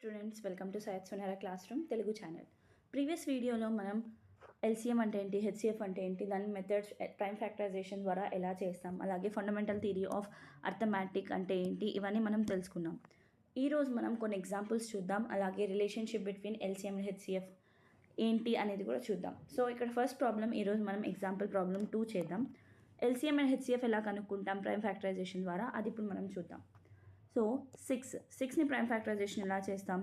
Students welcome to సయత్ Sunehra classroom Telugu channel. Previous వీడియోలో మనం ఎల్సిఎం అంటే ఏంటి, హెచ్సిఎఫ్ అంటే ఏంటి, దాని మెథడ్స్ ప్రైమ్ ఫ్యాక్టరైజేషన్ ద్వారా ఎలా చేస్తాం, అలాగే ఫండమెంటల్ థియరీ ఆఫ్ అర్థమెటిక్ అంటే ఏంటి, ఇవన్నీ మనం తెలుసుకున్నాం. ఈరోజు మనం కొన్ని ఎగ్జాంపుల్స్ చూద్దాం, అలాగే relationship between LCM and HCF ఏంటి అనేది కూడా చూద్దాం. సో ఇక్కడ ఫస్ట్ ప్రాబ్లం, ఈరోజు మనం ఎగ్జాంపుల్ ప్రాబ్లం 2 చేద్దాం. ఎల్సిఎం అండ్ హెచ్సిఎఫ్ ఎలా కనుక్కుంటాం ప్రైమ్ ఫ్యాక్టరైజేషన్ ద్వారా, అది ఇప్పుడు మనం చూద్దాం. సో 6ని ప్రైమ్ ఫ్యాక్టరైజేషన్ ఎలా చేస్తాం,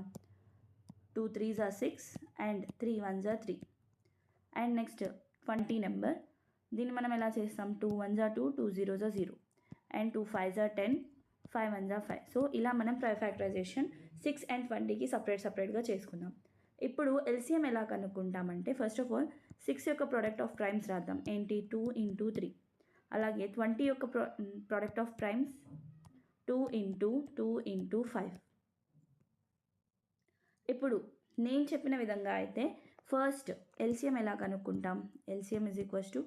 2 3s are 6 and 3 1s are 3. And next 20 number, దీన్ని మనం ఎలా చేస్తాం, 2 1s are 2, 2 0s are 0 and 2 5s are 10, 5 1s are 5. So ఇలా మనం ప్రైమ్ ఫ్యాక్టరైజేషన్ 6 అండ్ 20కి సపరేట్గా చేసుకుందాం. ఇప్పుడు ఎల్సిఎం ఎలా కనుక్కుంటామంటే, ఫస్ట్ ఆఫ్ ఆల్ 6 యొక్క ప్రోడక్ట్ ఆఫ్ ప్రైమ్స్ రాద్దాం. ఏంటి, 2 into 3. అలాగే 20 యొక్క ప్రోడక్ట్ ఆఫ్ ప్రైమ్స్ 2 into 5. ఇప్పుడు నేను చెప్పిన విధంగా అయితే ఫస్ట్ ఎల్సిఎం ఎలా కనుక్కుంటాం, ఎల్సిఎం ఇజ్ ఈక్వల్స్ టు,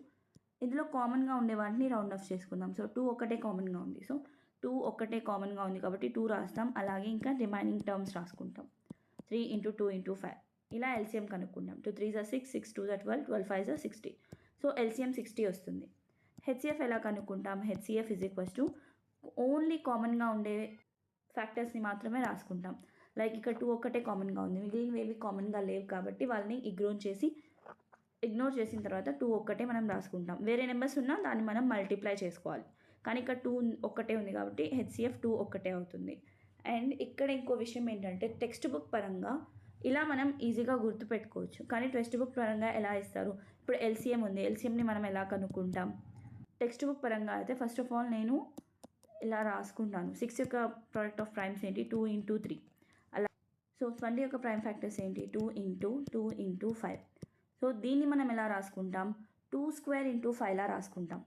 ఇందులో కామన్గా ఉండే వాటిని రౌండ్ ఆఫ్ చేసుకుందాం. సో 2 ఒక్కటే కామన్గా ఉంది, సో 2 ఒక్కటే కామన్గా ఉంది కాబట్టి 2 రాస్తాం. అలాగే ఇంకా రిమైనింగ్ టర్మ్స్ రాసుకుంటాం, 3 into 2 into 5. ఇలా LCM కనుక్కుంటాం. 2 3s are 6, 6 2s are 12, 12 5s are 60. So LCM 60 వస్తుంది. హెచ్సిఎఫ్ ఎలా కనుక్కుంటాం, HCF is equals to, only కామన్గా ఉండే ఫ్యాక్టర్స్ని మాత్రమే రాసుకుంటాం. లైక్ ఇక్కడ 2 ఒక్కటే కామన్గా ఉంది, మిగిలినవి కామన్గా లేవు కాబట్టి వాళ్ళని ఇగ్నోర్ చేసిన తర్వాత 2 ఒక్కటే మనం రాసుకుంటాం. వేరే నెంబర్స్ ఉన్నా దాన్ని మనం మల్టిప్లై చేసుకోవాలి, కానీ ఇక్కడ 2 ఒక్కటే ఉంది కాబట్టి హెచ్సిఎఫ్ 2 ఒక్కటే అవుతుంది. అండ్ ఇక్కడ ఇంకో విషయం ఏంటంటే, టెక్స్ట్ బుక్ పరంగా ఇలా మనం ఈజీగా గుర్తుపెట్టుకోవచ్చు, కానీ టెక్స్ట్ బుక్ పరంగా ఎలా ఇస్తారు. ఇప్పుడు ఎల్సిఎం ఉంది, ఎల్సిఎంని మనం ఎలా కనుక్కుంటాం, టెక్స్ట్ బుక్ పరంగా అయితే ఫస్ట్ ఆఫ్ ఆల్ నేను ఇలా రాసుకుంటాను. 6 యొక్క ప్రోడక్ట్ ఆఫ్ ప్రైమ్స్ ఏంటి, 2 into 3. అలా సో 20 యొక్క ప్రైమ్ ఫ్యాక్టర్స్ ఏంటి, 2 into 5. సో దీన్ని మనం ఎలా రాసుకుంటాం, 2 square into 5 లా రాసుకుంటాం.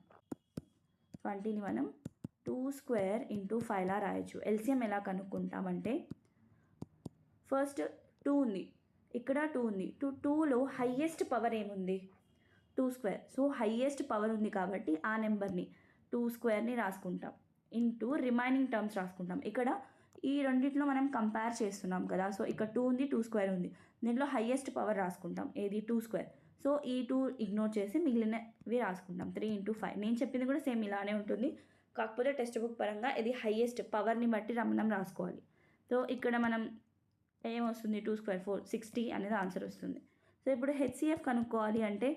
20ని మనం 2 square into 5 లా రాయొచ్చు. ఎల్సిఎం ఎలా కనుక్కుంటామంటే, ఫస్ట్ 2 ఉంది, ఇక్కడ 2 ఉంది, 2లో హైయెస్ట్ పవర్ ఏముంది, 2 square. సో హైయెస్ట్ పవర్ ఉంది కాబట్టి ఆ నెంబర్ని 2 squareని రాసుకుంటాం, ఇంటూ రిమైనింగ్ టర్మ్స్ రాసుకుంటాం. ఇక్కడ ఈ రెండింటిలో మనం కంపేర్ చేస్తున్నాం కదా, సో ఇక్కడ 2 ఉంది, 2 square ఉంది, దీంట్లో హైయెస్ట్ పవర్ రాసుకుంటాం, ఏది 2 square. సో ఈ 2 ఇగ్నోర్ చేసి మిగిలినవి రాసుకుంటాం, 3 into 5. నేను చెప్పింది కూడా సేమ్ ఇలానే ఉంటుంది, కాకపోతే టెక్స్ట్ బుక్ పరంగా ఇది హైయెస్ట్ పవర్ని బట్టి మనం రాసుకోవాలి. సో ఇక్కడ మనం ఏమొస్తుంది, 2 square 4, 60 అనేది ఆన్సర్ వస్తుంది. సో ఇప్పుడు హెచ్సిఎఫ్ కనుక్కోవాలి అంటే,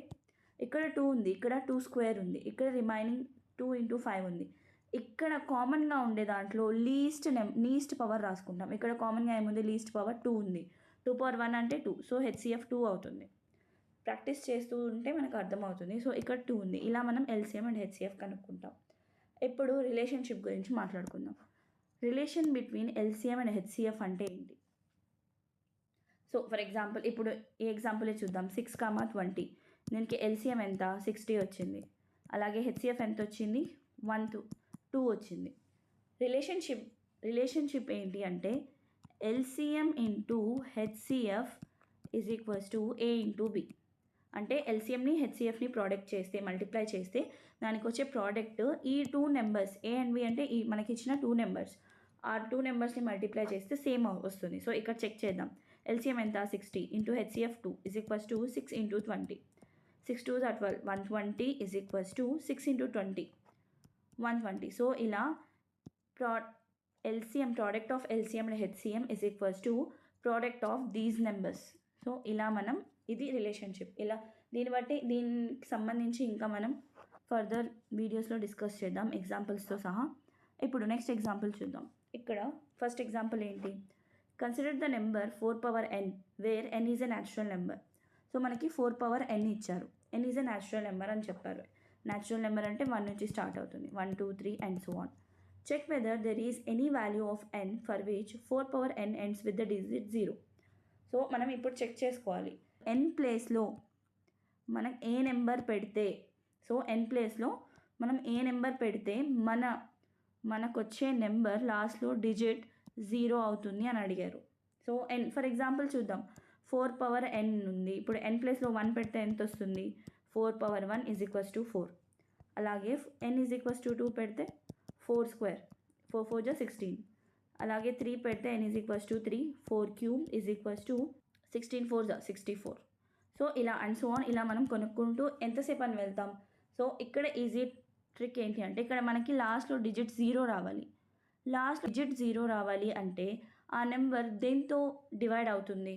ఇక్కడ 2 ఉంది, ఇక్కడ 2 square ఉంది, ఇక్కడ రిమైనింగ్ 2 into 5 ఉంది. ఇక్కడ కామన్గా ఉండే దాంట్లో లీస్ట్ పవర్ రాసుకుంటాం. ఇక్కడ కామన్గా ఏముంది, లీస్ట్ పవర్ 2 ఉంది, 2 power 1 అంటే 2, సో హెచ్సిఎఫ్ 2 అవుతుంది. ప్రాక్టీస్ చేస్తూ ఉంటే మనకు అర్థమవుతుంది. సో ఇక్కడ 2 ఉంది, ఇలా మనం ఎల్సిఎం అండ్ హెచ్సిఎఫ్ కనుక్కుంటాం. ఇప్పుడు రిలేషన్షిప్ గురించి మాట్లాడుకుందాం. Relation between LCM and HCF అంటే ఏంటి. సో ఫర్ ఎగ్జాంపుల్ ఇప్పుడు ఈ ఎగ్జాంపులే చూద్దాం. 6, 20, దీనికి ఎల్సిఎం ఎంత, 60 వచ్చింది. అలాగే హెచ్సిఎఫ్ ఎంత వచ్చింది, 1 2 వచ్చింది. రిలేషన్షిప్ ఏంటి అంటే, LCM into HCF is equals to A into B. అంటే ఎల్సిఎంని హెచ్సిఎఫ్ని ప్రోడక్ట్ చేస్తే, మల్టిప్లై చేస్తే దానికి వచ్చే ప్రోడక్ట్ ఈ 2 నెంబర్స్ ఏ అండ్ బి, అంటే ఈ మనకి ఇచ్చిన 2 నెంబర్స్, ఆ 2 నెంబర్స్ని మల్టిప్లై చేస్తే సేమ్ వస్తుంది. సో ఇక్కడ చెక్ చేద్దాం. ఎల్సిఎం ఎంత, 60 into HCF 2 is equals to 6 into 20. 6 2s are 12, 120 is equals to 6 into 20, 120. So ఇలా LCM, product of LCM and HCM is equals to product of these numbers. So ఇలా మనం, ఇది relationship. ఇలా దీనికి సంబంధించి ఇంకా మనం ఫర్దర్ వీడియోస్లో డిస్కస్ చేద్దాం ఎగ్జాంపుల్స్తో సహా. ఇప్పుడు నెక్స్ట్ ఎగ్జాంపుల్ చూద్దాం. ఇక్కడ ఫస్ట్ ఎగ్జాంపుల్ ఏంటి, consider the number 4 power n where n is a natural number. So మనకి 4 power n ఇచ్చారు, n is a natural number అని చెప్పారు. న్యాచురల్ నెంబర్ అంటే 1 నుంచి స్టార్ట్ అవుతుంది, 1 2 3 and so on. Check whether there is any value of n for which 4 power n ends with the digit 0. So మనం ఇప్పుడు check చేసుకోవాలి, n ప్లేస్లో మనం ఏ నెంబర్ పెడితే, సో n ప్లేస్లో మనం ఏ నెంబర్ పెడితే మనకు వచ్చే నెంబర్ లాస్ట్లో డిజిట్ 0 అవుతుంది అని అడిగారు. సో n ఫర్ ఎగ్జాంపుల్ చూద్దాం. 4 power n ఉంది, ఇప్పుడు n ప్లేస్లో 1 పెడితే ఎంత వస్తుంది, 4 power 1 ఈజ్ ఈక్వల్స్ టు 4. అలాగే n ఈజ్ ఈక్వల్స్ టు 2 పెడితే 4 square, 4 4 16. అలాగే 3 పెడితే n is equals to 3, 4 cube is equals to 16 4 64. So ఇలా అండ్ సో ఆన్ ఇలా మనం కొనుక్కుంటూ ఎంతసేపు అని వెళ్తాం. సో ఇక్కడ ఈజీ ట్రిక్ ఏంటి అంటే ఇక్కడ మనకి లాస్ట్లో డిజిట్ 0 రావాలి. లాస్ట్ డిజిట్ 0 రావాలి అంటే ఆ నెంబర్ దేంతో డివైడ్ అవుతుంది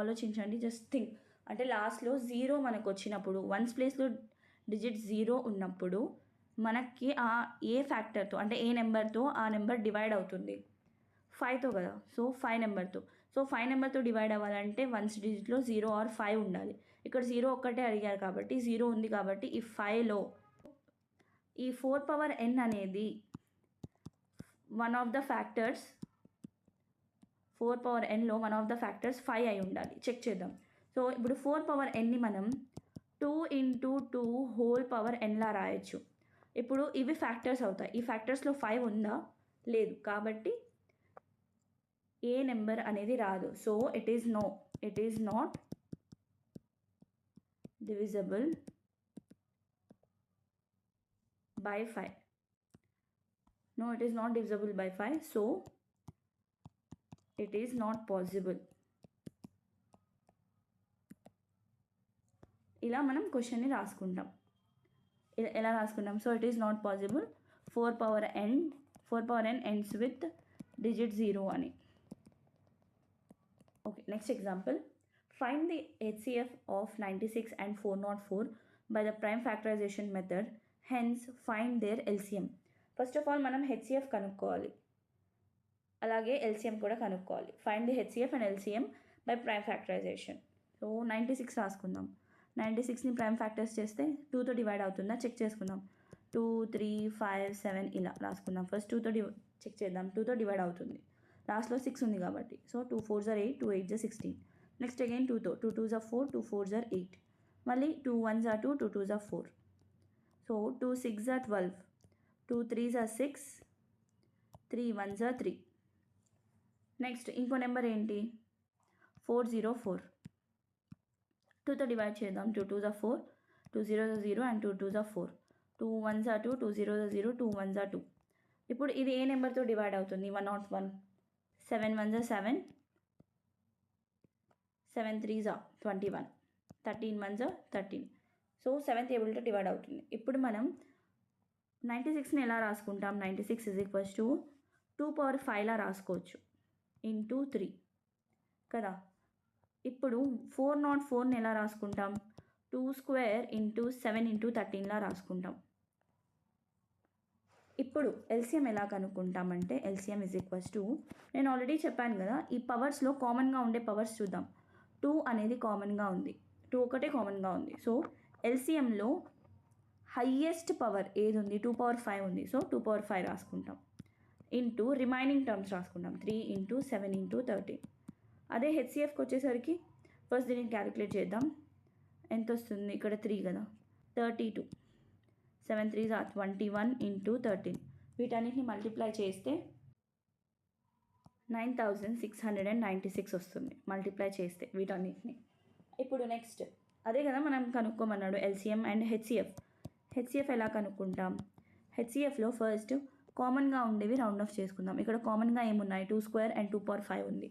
ఆలోచించండి. Just think. అంటే లాస్ట్లో 0 మనకు వచ్చినప్పుడు వన్స్ ప్లేస్లో డిజిట్ 0 ఉన్నప్పుడు మనకి ఆ ఏ ఫ్యాక్టర్తో అంటే ఏ నెంబర్తో ఆ నెంబర్ డివైడ్ అవుతుంది 5తో కదా. సో 5 నెంబర్తో. సో 5 నెంబర్తో డివైడ్ అవ్వాలంటే వన్స్ డిజిట్లో 0 ఆర్ 5 ఉండాలి. ఇక్కడ 0 ఒక్కటే అడిగారు కాబట్టి 0 ఉంది కాబట్టి ఈ 5లో ఈ 4 పవర్ n అనేది one of the factors 4 power nలో వన్ ఆఫ్ ద ఫ్యాక్టర్స్ 5 అయి ఉండాలి. చెక్ చేద్దాం. సో ఇప్పుడు 4 పవర్ nని మనం 2 ఇంటూ 2 హోల్ పవర్ nలా రాయొచ్చు. ఇప్పుడు ఇవి ఫ్యాక్టర్స్ అవుతాయి. ఈ ఫ్యాక్టర్స్లో 5 ఉందా? లేదు. కాబట్టి ఏ నెంబర్ అనేది రాదు. So it is not divisible by 5. No, it is not divisible by 5. So it is not possible. ఇలా మనం క్వశ్చన్ని రాసుకుంటాం. ఎలా రాసుకుంటాం? So it is not possible. 4 power n ends with digit 0 అని. Okay, next example. Find the HCF of 96 and 404 by the prime factorization method. Hence find their LCM. First of all మనం HCF కనుక్కోవాలి, అలాగే LCM కూడా కనుక్కోవాలి. Find the HCF and LCM by prime factorisation. So 96 రాసుకుందాం. 96ని prime factors చేస్తే 2తో divide అవుతుందా చెక్ చేసుకుందాం. 2 3 5 7 ఇలా రాసుకుందాం. ఫస్ట్ 2తో చెక్ చేద్దాం. 2తో డివైడ్ అవుతుంది. లాస్ట్లో 6 ఉంది కాబట్టి. So 2 4s are 8, 2 8s are 16. Next again 2తో 2 2s are 4, 2 4s are 8. మళ్ళీ 2 1s are 2, 2 2s are 4. So 2 6s are 12, 2 3s are 6, 3 1s are 3. Next ఇంకో నెంబర్ ఏంటి? 404. 2తో డివైడ్ చేద్దాం. 2 2s are 4, 2 0s are 0 and 2 2s are 4. 2 1s are 2, 2 0s are 0, 2 1s are 2. ఇప్పుడు ఇది ఏ నెంబర్తో divide అవుతుంది? 101. 7 1s are 7, 7 3s are 21, 13 1s are 13. So 7th టేబుల్తో divide అవుతుంది. ఇప్పుడు మనం 96ని ఎలా రాసుకుంటాం? 96 is equals to 2 power 5లా రాసుకోవచ్చు ఇంటూ 3 కదా. ఇప్పుడు 404ని ఎలా రాసుకుంటాం? 2 square ఇంటూ 7 ఇంటూ 13లా రాసుకుంటాం. ఇప్పుడు ఎల్సిఎం ఎలా కనుక్కుంటామంటే ఎల్సిఎం ఇజ్ ఈక్వల్స్ టు, నేను ఆల్రెడీ చెప్పాను కదా, ఈ పవర్స్లో కామన్గా ఉండే పవర్స్ చూద్దాం. 2 అనేది కామన్గా ఉంది, 2 ఒకటే కామన్గా ఉంది. సో ఎల్సిఎంలో హయ్యెస్ట్ పవర్ ఏది ఉంది? 2 power 5 ఉంది. సో 2 power 5 రాసుకుంటాం ఇంటూ రిమైనింగ్ టర్మ్స్ రాసుకుంటాం. 3 ఇంటూ 7 ఇంటూ 13. అదే హెచ్సిఎఫ్కి వచ్చేసరికి ఫస్ట్ దీన్ని క్యాలిక్యులేట్ చేద్దాం. ఎంత వస్తుంది? ఇక్కడ 3 కదా, 32. 7 3s are 21 ఇంటూ 13. వీటన్నిటిని మల్టిప్లై చేస్తే 9696 వస్తుంది మల్టిప్లై చేస్తే వీటన్నిటిని. ఇప్పుడు నెక్స్ట్ అదే కదా మనం కనుక్కోమన్నాడు ఎల్సిఎం అండ్ హెచ్సిఎఫ్ ఎలా కనుక్కుంటాం? హెచ్సిఎఫ్లో ఫస్ట్ కామన్గా ఉండేవి రౌండ్ ఆఫ్ చేసుకుందాం. ఇక్కడ కామన్గా ఏమున్నాయి? 2 square and 2 power 5 ఉంది.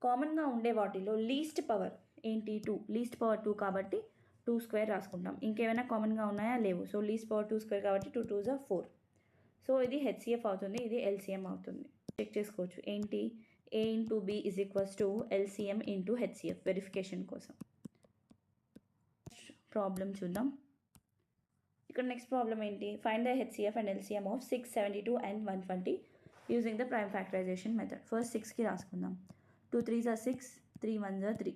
కామన్గా ఉండే వాటిలో లీస్ట్ పవర్ ఏంటి? 2. లీస్ట్ పవర్ 2 కాబట్టి 2 square రాసుకుంటాం. ఇంకేమైనా కామన్గా ఉన్నాయా? లేవు. సో లీస్ట్ పవర్ 2 square కాబట్టి 2 2s are 4. సో ఇది హెచ్సిఎఫ్ అవుతుంది, ఇది ఎల్సిఎం అవుతుంది. చెక్ చేసుకోవచ్చు ఏంటి? A into B is equals to LCM into HCF verification కోసం. ప్రాబ్లం చూద్దాం. ఇక్కడ నెక్స్ట్ ప్రాబ్లం ఏంటి? Find the HCF and LCM of 6, 72 and 120 using the prime factorization method. First 6కి రాసుకుందాం. 2 3s are 6, 3 1s are 3.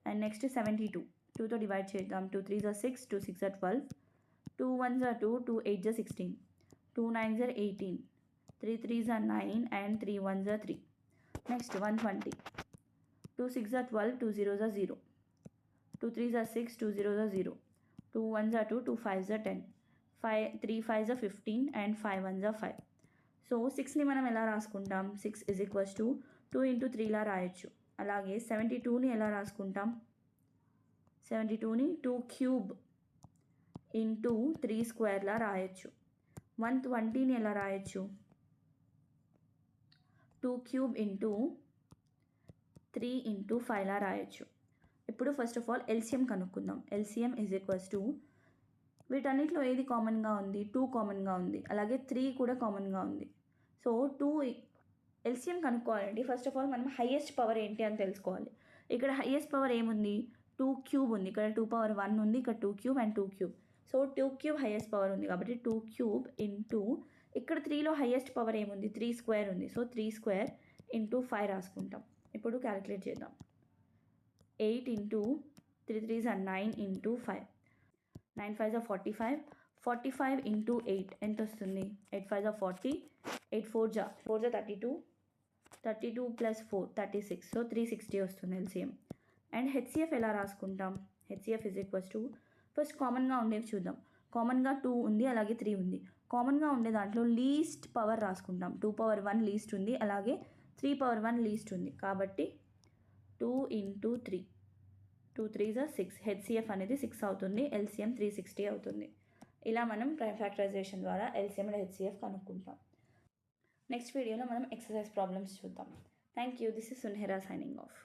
And next 72. 2తో divide చేద్దాం. 2 3s are 6, 2 6s are 12, 2 1s are 2, 2 8s are 16, 2 9s are 18, 3 3s are 9 and 3 1s are 3. Next 120. 2 6s are 12, 2 0s are 0, 2 3s are 6, 2 0s are 0, 2 1s are 2, 2 5s are 10, 3 5s are 15 and 5 1s are 5. So 6ని మనం ఎలా రాసుకుంటాం? 6 is equals to 2 into 3లా రాయొచ్చు. అలాగే 72ని ఎలా రాసుకుంటాం? 72ని 2 cube into 3 స్క్వేర్లా రాయొచ్చు. 120ని ఎలా రాయొచ్చు? 2 క్యూబ్ ఇంటూ 3 ఇంటూ 5లా రాయొచ్చు. ఇప్పుడు ఫస్ట్ ఆఫ్ ఆల్ ఎల్సిఎం కనుక్కుందాం. ఎల్సిఎం ఈజ్ ఈక్వల్స్ టు వీటన్నిటిలో ఏది కామన్గా ఉంది? 2 కామన్గా ఉంది, అలాగే 3 కూడా కామన్గా ఉంది. సో 2 ఎల్సిఎం కనుక్కోవాలండి. ఫస్ట్ ఆఫ్ ఆల్ మనం హైయెస్ట్ పవర్ ఏంటి అని తెలుసుకోవాలి. ఇక్కడ హైయెస్ట్ పవర్ ఏముంది? 2 క్యూబ్ ఉంది. ఇక్కడ 2 పవర్ 1 ఉంది, ఇక్కడ 2 cube and 2 cube. So 2 cube highest power ఉంది కాబట్టి 2 క్యూబ్ ఇంటూ ఇక్కడ 3లో హైయెస్ట్ పవర్ ఏముంది? 3 స్క్వేర్ ఉంది. సో 3 స్క్వేర్ ఇంటూ 5 రాసుకుంటాం. ఇప్పుడు క్యాలిక్యులేట్ చేద్దాం. 8 into 3 3s are 9 into 5. 9 5s are 45. 45 into 8 ఎంత వస్తుంది? 8 5s are 40. 8 4s are 32. 32 plus 4 36. So 360 వస్తుంది ఎల్సిఎం. అండ్ హెచ్సిఎఫ్ ఎలా రాసుకుంటాం? HCF is equals to first కామన్గా ఉండేవి చూద్దాం. కామన్గా 2 ఉంది, అలాగే 3 ఉంది. కామన్గా ఉండే దాంట్లో లీస్ట్ పవర్ రాసుకుంటాం. 2 పవర్ 1 లీస్ట్ ఉంది, అలాగే 3 పవర్ 1 లీస్ట్ ఉంది. కాబట్టి 2 ఇంటూ 3, 2 3s are 6. హెచ్సిఎఫ్ అనేది 6 అవుతుంది. ఎల్సిఎం 360 అవుతుంది. ఇలా మనం ప్రైమ్ ఫ్యాక్టరైజేషన్ ద్వారా ఎల్సిఎం అండ్ హెచ్సిఎఫ్ కనుక్కుంటాం. నెక్స్ట్ వీడియోలో మనం ఎక్సర్సైజ్ ప్రాబ్లమ్స్ చూద్దాం. Thank you. This is Sunehra signing of.